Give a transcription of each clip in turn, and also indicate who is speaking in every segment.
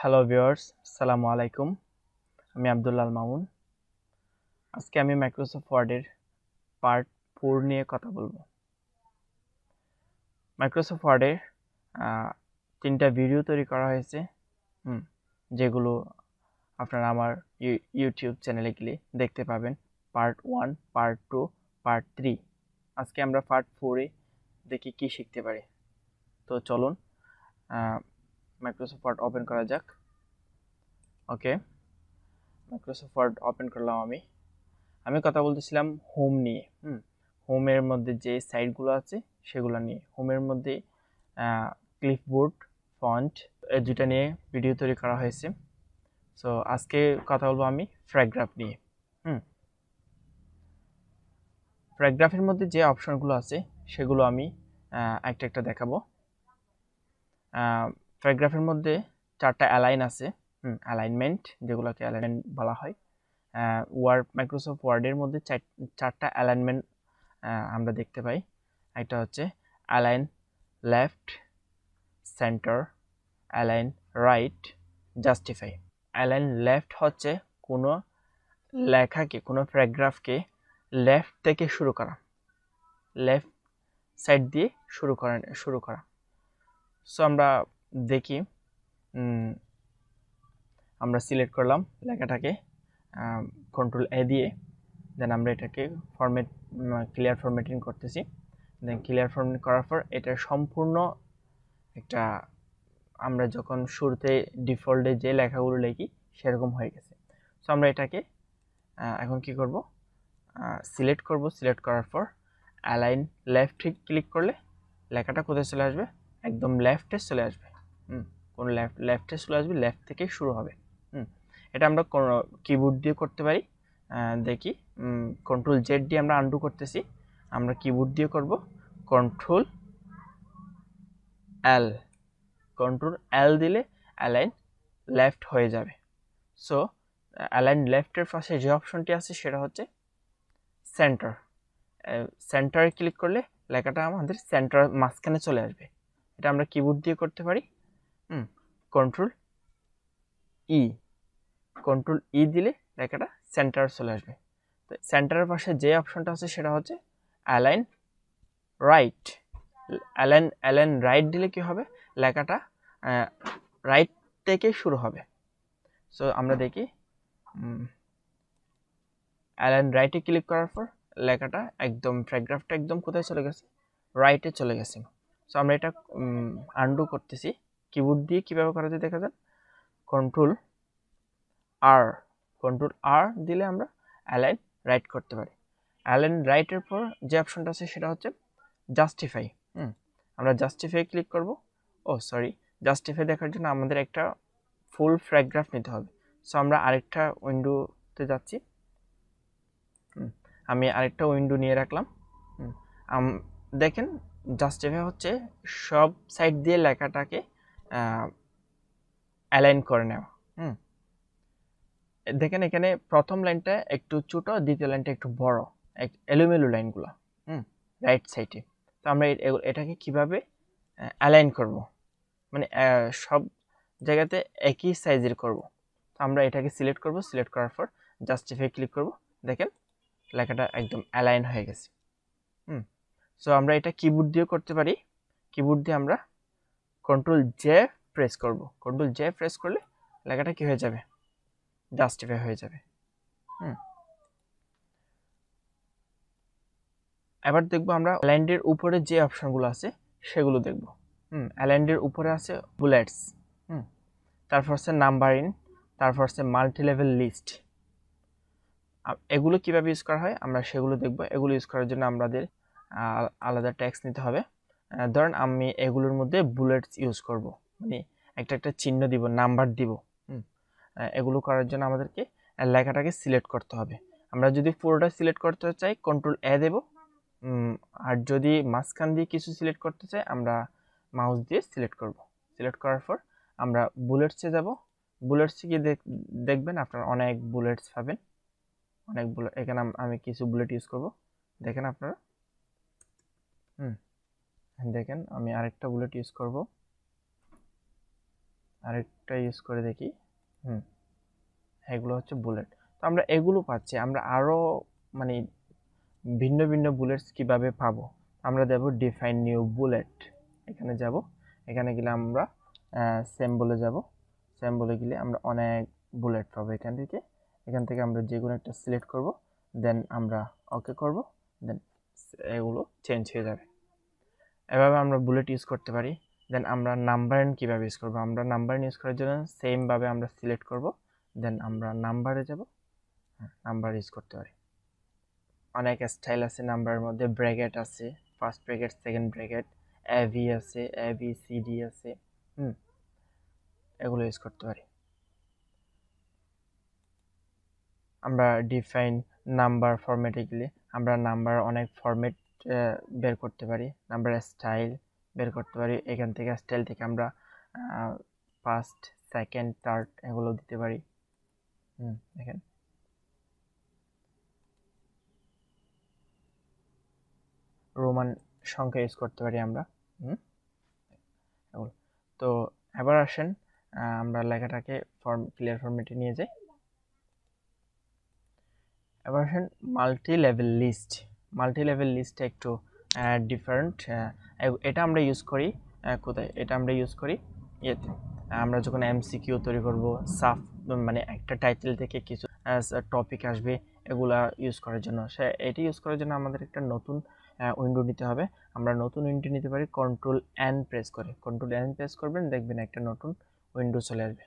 Speaker 1: Hello viewers, আসসালামু আলাইকুম। আমি আব্দুল্লাহ মামুন। আজকে আমি মাইক্রোসফট ওয়ার্ডের পার্ট 4 নিয়ে কথা বলবো। মাইক্রোসফট ওয়ার্ডের 3টা ভিডিও তৈরি করা হয়েছে, যেগুলো আপনারা আমার ইউটিউব চ্যানেলে গেলে দেখতে পাবেন। Part 1, part 2, part 3। আজকে আমরা পার্ট 4-এ দেখি কি শিখতে পারি। তো চলুন মাইক্রোসফট ওয়ার্ড ওপেন করা যাক। ওকে, মাইক্রোসফট ওয়ার্ড ওপেন করলাম আমি কথা বলতেছিলাম হোম নিয়ে। হোমের মধ্যে যে সাইটগুলো আছে সেগুলো নিয়ে। হোমের মধ্যে ক্লিপবোর্ড, ফন্ট, এই দুইটা নিয়ে ভিডিও তৈরি করা হয়েছে। সো আজকে কথা বলবো আমি প্যারাগ্রাফ নিয়ে। প্যারাগ্রাফের মধ্যে যে অপশনগুলো আছে সেগুলো আমি একটা একটা দেখাবো। প্যারাগ্রাফের মধ্যে 4টা অ্যালাইন আছে, অ্যালাইনমেন্ট, যেগুলোকে অ্যালাইনমেন্ট বলা হয়। মাইক্রোসফট ওয়ার্ডের মধ্যে 4টা অ্যালাইনমেন্ট আমরা দেখতে পাই। একটা হচ্ছে align left, centre, align right, justify. Align left হচ্ছে কোনো লেখাকে, কোনো প্যারাগ্রাফকে লেফট থেকে শুরু করা, লেফট সাইড দিয়ে শুরু করা। সো আমরা দেখি, আমরা সিলেক্ট করলাম লেখাটাকে কন্ট্রোল এ দিয়ে, দেন আমরা এটাকে ক্লিয়ার ফরম্যাটিং করতেছি। দেন ক্লিয়ার ফরম্যাটিং করার পর এটা সম্পূর্ণ একটা, আমরা যখন শুরুতে ডিফল্টে যে লেখাগুলো লিখি সেরকম হয়ে গেছে। সো আমরা এটাকে এখন কি করব, সিলেক্ট করব। সিলেক্ট করার পর অ্যালাইন লেফট ক্লিক করলে লেখাটা কোথায় চলে আসবে, একদম লেফটে চলে আসবে। কোন লেফটে চলে আসবে, লেফট থেকে শুরু হবে। এটা আমরা কিবোর্ড দিয়ে করতে পারি। দেখি, কন্ট্রোল জেড দিয়ে আমরা আনডু করতেছি, আমরা কিবোর্ড দিয়ে করব। কন্ট্রোল এল, কন্ট্রোল এল দিলে অ্যালাইন লেফট হয়ে যাবে। সো অ্যালাইন লেফটের পাশে যে অপশনটি আছে সেটা হচ্ছে সেন্টার। সেন্টারে ক্লিক করলে লেখাটা আমাদের সেন্টার মাঝখানে চলে আসবে। এটা আমরা কিবোর্ড দিয়ে করতে পারি। কন্ট্রোল ই, কন্ট্রোল ই দিলে লেখাটা সেন্টার চলে আসবে। তো সেন্টারের পাশে যে অপশনটা আছে সেটা হচ্ছে অ্যালাইন রাইট। অ্যালাইন রাইট দিলে কি হবে, লেখাটা রাইট থেকে শুরু হবে। সো আমরা দেখি, অ্যালাইন রাইটে ক্লিক করার পর লেখাটা একদম, প্যারাগ্রাফটা একদম কোথায় চলে গেছে, রাইটে চলে গেছে। সো আমরা এটা আনডু করতেছি। কিবোর্ড দিয়ে কীভাবে করা যায় দেখা যান। কন্ট্রোল আর, কন্ট্রোল আর দিলে আমরা অ্যালাইন রাইট করতে পারি। অ্যালাইন রাইটের পর যে অপশনটা আছে সেটা হচ্ছে জাস্টিফাই। আমরা জাস্টিফাই ক্লিক করব। জাস্টিফাই দেখার জন্য আমাদের একটা ফুল প্যারাগ্রাফ নিতে হবে। সো আমরা আরেকটা উইন্ডোতে যাচ্ছি। আমি আরেকটা উইন্ডো নিয়ে রাখলাম। দেখেন, জাস্টিফাই হচ্ছে সব সাইড দিয়ে লেখাটাকে অ্যালাইন করে নেওয়া। দেখেন এখানে প্রথম লাইনটা একটু ছোট, দ্বিতীয় লাইনটা একটু বড়, এলোমেলো লাইনগুলো রাইট সাইডে। তো আমরা এটাকে কিভাবে অ্যালাইন করব, মানে সব জায়গাতে একই সাইজের করব। তো আমরা এটাকে সিলেক্ট করব। সিলেক্ট করার পর জাস্টিফাই ক্লিক করব। দেখেন লেখাটা একদম অ্যালাইন হয়ে গেছে। সো আমরা এটা কিবোর্ড দিয়ে করতে পারি। কিবোর্ড দিয়ে আমরা কন্ট্রোল জে প্রেস করব। কন্ট্রোল জে প্রেস করলে লেখাটা কি হয়ে যাবে, জাস্টিফাই হয়ে যাবে। এবার দেখবো আমরা অ্যালাইনের উপরে যে অপশনগুলো আছে সেগুলো দেখব। অ্যালাইনের উপরে আছে বুলেটস, তারপর আছে নাম্বারিং, তারপর আছে মাল্টি লেভেল লিস্ট। এগুলো কিভাবে ইউজ করা হয় আমরা সেগুলো দেখব। এগুলো ইউজ করার জন্য আমাদের আলাদা ট্যাক্স নিতে হবে। ধরেন আমি এগুলোর মধ্যে বুলেটস ইউজ করব, মানে একটা একটা চিহ্ন দিব, নাম্বার দিব। এগুলো করার জন্য আমাদেরকে লেখাটাকে সিলেক্ট করতে হবে। আমরা যদি পুরোটা সিলেক্ট করতে চাই কন্ট্রোল এ দেব, আর যদি মাঝখান দিয়ে কিছু সিলেক্ট করতে চাই আমরা মাউস দিয়ে সিলেক্ট করব। সিলেক্ট করার পর আমরা বুলেটসে যাব। বুলেটসে গিয়ে দেখবেন আপনারা অনেক বুলেটস পাবেন, অনেক বুলেট। এখানে আমি কিছু বুলেট ইউজ করব। দেখেন আপনারা, দেখেন আমি আরেকটা বুলেট ইউজ করব। আরেকটা ইউজ করে দেখি। এগুলো হচ্ছে বুলেট। তো আমরা এগুলো পাচ্ছি, আমরা আরও মানে ভিন্ন ভিন্ন বুলেটস কিভাবে পাবো? আমরা দেব ডিফাইন নিউ বুলেট, এখানে যাব, এখানে গেলে আমরা সেম্বলে যাব, সেম্বলে গেলে আমরা অনেক বুলেট পাবো। এখান থেকে আমরা যে কোনো একটা সিলেক্ট করব, দেন আমরা ওকে করব, দেন এগুলো চেঞ্জ হয়ে যাবে। এভাবে আমরা বুলেট ইউজ করতে পারি। দেন আমরা নাম্বার কীভাবে ইউজ করবো? আমরা নাম্বার ইউজ করার জন্য সেমভাবে আমরা সিলেক্ট করব, দেন আমরা নাম্বারে যাব, নাম্বার ইউজ করতে পারি। অনেক স্টাইল আছে নাম্বারের মধ্যে, ব্র্যাকেট আছে, first bracket, second bracket, AB আছে, এভি সিডি আছে, এগুলো ইউজ করতে পারি। আমরা ডিফাইন নাম্বার ফরম্যাটে গেলে আমরা নাম্বার অনেক ফরম্যাট বের করতে পারি, নাম্বার স্টাইল বের করতে পারি। এখান থেকে স্টাইল থেকে আমরা ফার্স্ট, সেকেন্ড, থার্ড এগুলো দিতে পারি। দেখেন রোমান সংখ্যা ইউজ করতে পারি আমরা। তো এবার আসেন আমরা লেখাটাকে ক্লিয়ার ফরম্যাটে নিয়ে যাই। এবার আসেন multi level list. Multi level লিস্টটা একটু ডিফারেন্ট। এটা আমরা ইউজ করি কোথায়? এটা আমরা ইউজ করি ইয়েতে, আমরা যখন এমসিকিউ তৈরি করব, সাফ মানে একটা টাইটেল থেকে কিছু টপিক আসবে, এগুলা ইউজ করার জন্য। এটি ইউজ করার জন্য আমাদের একটা নতুন উইন্ডো নিতে হবে। আমরা নতুন উইন্ডো নিতে পারি কন্ট্রোল এন প্রেস করে। কন্ট্রোল এন প্রেস করবেন, দেখবেন একটা নতুন উইন্ডো চলে আসবে।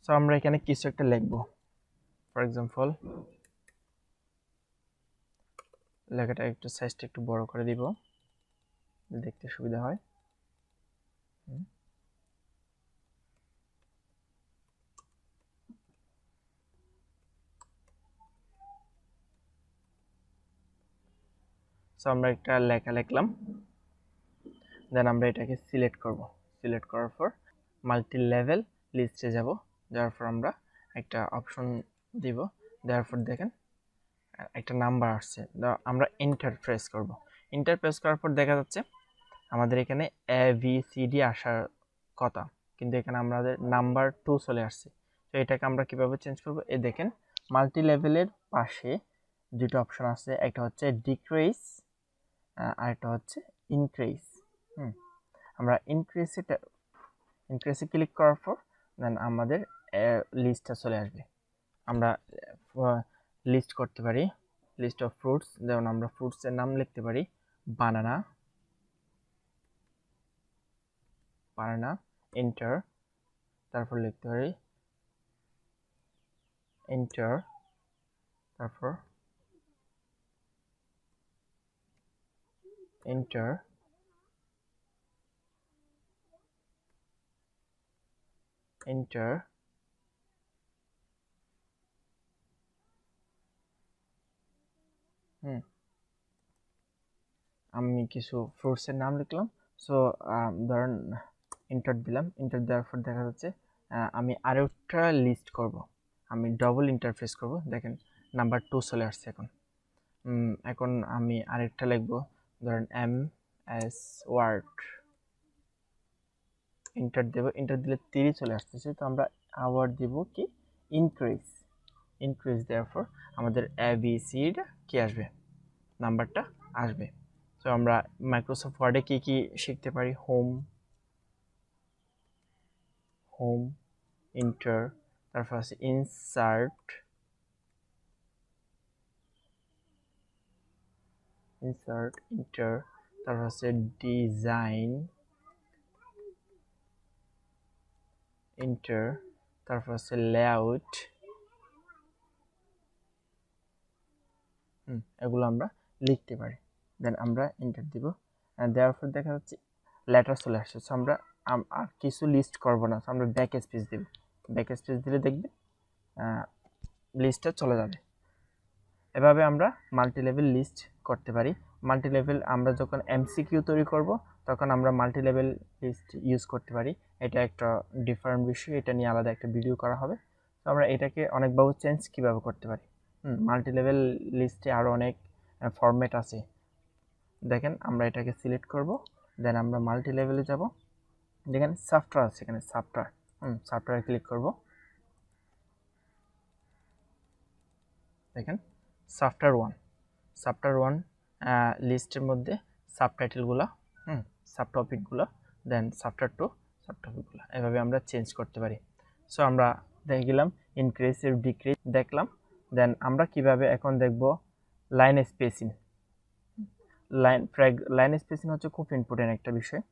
Speaker 1: সো আমরা এখানে কিছু একটা লিখবো। ফর এক্সাম্পল লেখাটা একটু সাইজটা একটু বড় করে দিব, দেখতে সুবিধা হয়। সো আমরা একটা লেখা লিখলাম, দেন আমরা এটাকে সিলেক্ট করব। সিলেক্ট করার পর মাল্টি লেভেল লিস্টে যাব, যাওয়ার পর আমরা একটা অপশন দিব, দেওয়ার পর দেখেন একটা নাম্বার আসছে, আমরা এন্টার প্রেস করব। এন্টার প্রেস করার পর দেখা যাচ্ছে আমাদের এখানে এ বি সি ডি আসার কথা, কিন্তু এখানে আমাদের নাম্বার 2 চলে আসছে। তো এটাকে আমরা কিভাবে চেঞ্জ করব? এই দেখেন মাল্টি লেভেলের পাশে দুটো অপশন আছে, একটা হচ্ছে ডিক্রিজ আর একটা হচ্ছে ইনক্রিজ। আমরা ইনক্রিজে ক্লিক করার পর দেন আমাদের লিস্টটা চলে আসবে। আমরা লিস্ট করতে পারি, লিস্ট অফ ফ্রুটস, যেমন আমরা ফ্রুটসের নাম লিখতে পারি বানানা, বানানা, এন্টার, তারপর লিখতে পারি এন্টার, তারপর এন্টার, এন্টার, আমি কিছু ফ্রুটসের নাম লিখলাম। সো ধরেন এন্টার দিলাম, এন্টার দেওয়ার পর দেখা যাচ্ছে আমি আরেকটা লিস্ট করব, আমি ডবল ইন্টারফেস করব, দেখেন নাম্বার 2 চলে আসছে। এখন আমি আরেকটা লিখব, ধরেন এম এস ওয়ার্ড, এন্টার দেব, এন্টার দিলে 3 চলে আসতেছে। তো আমরা আবার দিব কি ইনক্রিজ, ইনক্রিজ দেওয়ার পর আমাদের এ বি সিটা কি আসবে, নাম্বারটা আসবে। তো আমরা মাইক্রোসফট ওয়ার্ডে কি কি শিখতে পারি? হোম, হোম, ইন্টার, তারপর আছে ইনসার্ট, ইনসার্ট, ইন্টার, তারপর আছে ডিজাইন, ইন্টার, তারপর আছে লেআউট। এগুলো আমরা লিখতে পারি, দেন আমরা এন্টার দিব, দেওয়ার পর দেখা যাচ্ছে লেটার চলে আসছে। সো আমরা আর কিছু লিস্ট করব না, আমরা ব্যাক স্পেস দেব, ব্যাক স্পেস দিলে দেখবে লিস্টটা চলে যাবে। এভাবে আমরা মাল্টি লেভেল লিস্ট করতে পারি। মাল্টি লেভেল আমরা যখন এমসিকিউ তৈরি করব তখন আমরা মাল্টি লেভেল লিস্ট ইউজ করতে পারি। এটা একটা ডিফারেন্ট বিষয়, এটা নিয়ে আলাদা একটা ভিডিও করা হবে। তো আমরা এটাকে অনেকভাবে চেঞ্জ কীভাবে করতে পারি। মাল্টি লেভেল লিস্টে আরও অনেক ফরম্যাট আছে। দেখেন আমরা এটাকে সিলেক্ট করব, দেন আমরা মাল্টি লেভেলে যাব, যেখানে সফটওয়্যার আছে, এখানে সফটওয়্যার, সফটওয়্যারে ক্লিক করব। দেখেন সফটওয়্যার 1 লিস্টের মধ্যে সাবটাইটেলগুলো, সাবটপিকগুলো, দেন সফটওয়্যার 2 সাবটপিকগুলো, এভাবে আমরা চেঞ্জ করতে পারি। সো আমরা দেখে গেলাম ইনক্রিজ ডিক্রিজ দেখলাম। দেন আমরা কিভাবে এখন দেখব লাইন স্পেসিং। লাইন স্পেসিং হচ্ছে খুব ইম্পর্টেন্ট একটা বিষয়।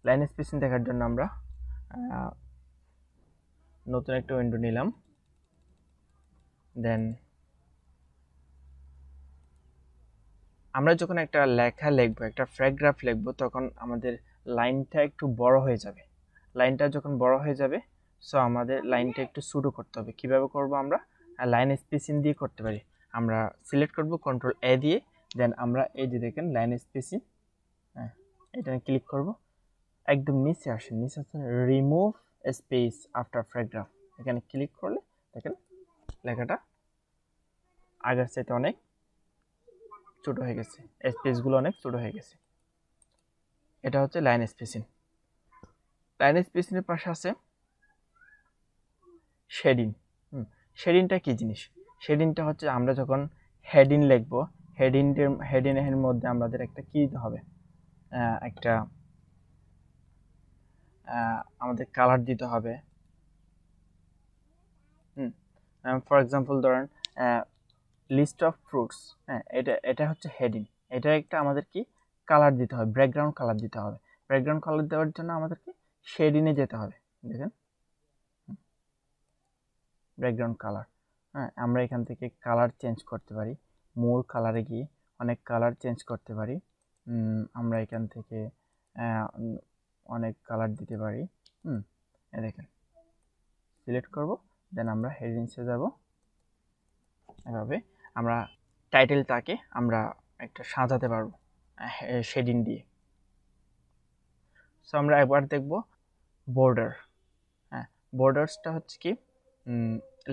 Speaker 1: লাইন স্পেসিং দেখার জন্য আমরা নতুন একটা উইন্ডো নিলাম। দেন আমরা যখন একটা লেখা লিখবো, একটা প্যারাগ্রাফ লিখবো, তখন আমাদের লাইনটা একটু বড় হয়ে যাবে। লাইনটা যখন বড় হয়ে যাবে, সো আমাদের লাইনটা একটু ছোটো করতে হবে। কিভাবে করব আমরা? লাইন স্পেসিং দিয়ে করতে পারি। আমরা সিলেক্ট করব Ctrl+A দিয়ে, দেন আমরা এই যে দেখেন লাইন স্পেসিং, এটা ক্লিক করব। একদম নিচে আসেন, নিচে আসেন রিমুভ স্পেস আফটার প্যারাগ্রাফ, এখানে ক্লিক করলে দেখেন লেখাটা আগের চাইতে অনেক ছোট হয়ে গেছে, স্পেসগুলো অনেক ছোট হয়ে গেছে। এটা হচ্ছে লাইন স্পেসিং। লাইন স্পেসিংয়ের পাশে আছে শেডিং। শেডিংটা কি জিনিস? শেডিংটা হচ্ছে আমরা যখন হেডিং লিখব, হেডিংয়ের মধ্যে আমাদের একটা কি দিতে হবে, একটা আমাদের কালার দিতে হবে। ফর এক্সাম্পল ধরেন লিস্ট অফ ফ্রুটস, এটা হচ্ছে হেডিং। এটা একটা আমাদের কি কালার দিতে হবে, ব্যাকগ্রাউন্ড কালার দিতে হবে। ব্যাকগ্রাউন্ড কালার দেওয়ার জন্য আমাদেরকে শেডিংয়ে যেতে হবে। দেখেন ব্যাকগ্রাউন্ড কালার, আমরা এখান থেকে কালার চেঞ্জ করতে পারি। মোর কালারে গিয়ে অনেক কালার চেঞ্জ করতে পারি। আমরা এখান থেকে অনেক কালার দিতে পারি। দেখেন সিলেক্ট করব, দেন আমরা হেডিংসে যাব। এভাবে আমরা টাইটেলটাকে আমরা একটা সাজাতে পারবো শেডিং দিয়ে। সো আমরা একবার দেখব বর্ডার। বর্ডার্সটা হচ্ছে কি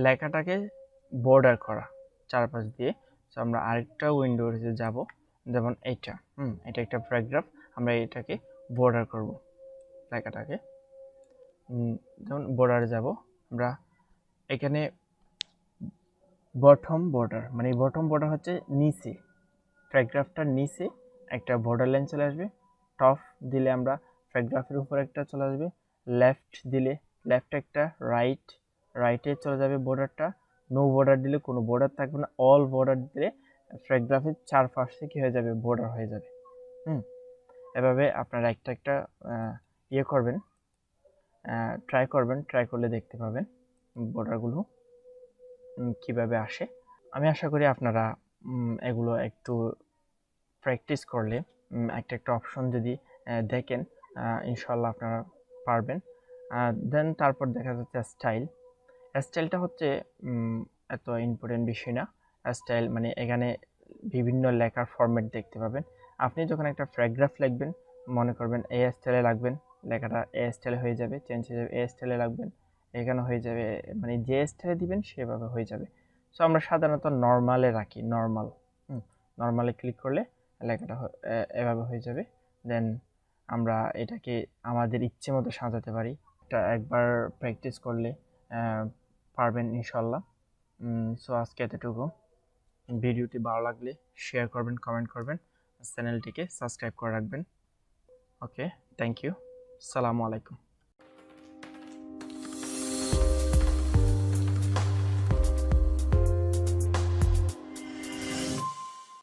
Speaker 1: লেখাটাকে বর্ডার করা চারপাশ দিয়ে। সো আমরা আরেকটা উইন্ডোতে যাব, যেমন এটা এটা একটা প্যারাগ্রাফ, আমরা এটাকে বর্ডার করব লেখাটাকে। যেমন বর্ডারে যাব আমরা, এখানে বটম বর্ডার, মানে বটম বর্ডার হচ্ছে নিচে, প্যারাগ্রাফটার নিচে একটা বর্ডার লাইন চলে আসবে। টপ দিলে আমরা প্যারাগ্রাফের উপর একটা চলে আসবে। লেফট দিলে লেফট একটা, রাইটে চলে যাবে বর্ডারটা। নো বর্ডার দিলে কোনো বর্ডার থাকবে না। অল বর্ডার দিলে প্যারাগ্রাফের চারপাশে কি হয়ে যাবে, বর্ডার হয়ে যাবে। এভাবে আপনারা একটা ইয়ে করবেন, ট্রাই করলে দেখতে পাবেন বর্ডারগুলো কিভাবে আসে। আমি আশা করি আপনারা এগুলো একটু প্র্যাকটিস করলে, একটা অপশন যদি দেখেন, ইনশাল্লাহ আপনারা পারবেন। দেন তারপর দেখা যাচ্ছে স্টাইলটা হচ্ছে এত ইম্পর্টেন্ট বিষয় না। স্টাইল মানে এখানে বিভিন্ন লেখার ফরম্যাট দেখতে পাবেন। আপনি যখন একটা প্যারাগ্রাফ লিখবেন, মনে করবেন এ স্টাইলে লাগবেন, লেখাটা এ স্টাইলে হয়ে যাবে, চেঞ্জ হয়ে যাবে। এ স্টাইলে লাগবেন, এখানে হয়ে যাবে, মানে যে স্টাইলে দিবেন সেভাবে হয়ে যাবে। সো আমরা সাধারণত নর্মালে রাখি, নর্মালে ক্লিক করলে লেখাটা এভাবে হয়ে যাবে। দেন আমরা এটাকে আমাদের ইচ্ছে মতো সাজাতে পারি। এটা একবার প্র্যাকটিস করলে পারবেন ইনশাল্লাহ। সো আজকে এতটুকু। ভিডিওটি ভালো লাগলে শেয়ার করবেন, কমেন্ট করবেন, চ্যানেলটিকে সাবস্ক্রাইব করে রাখবেন। ওকে, থ্যাংক ইউ, আসসালামু আলাইকুম।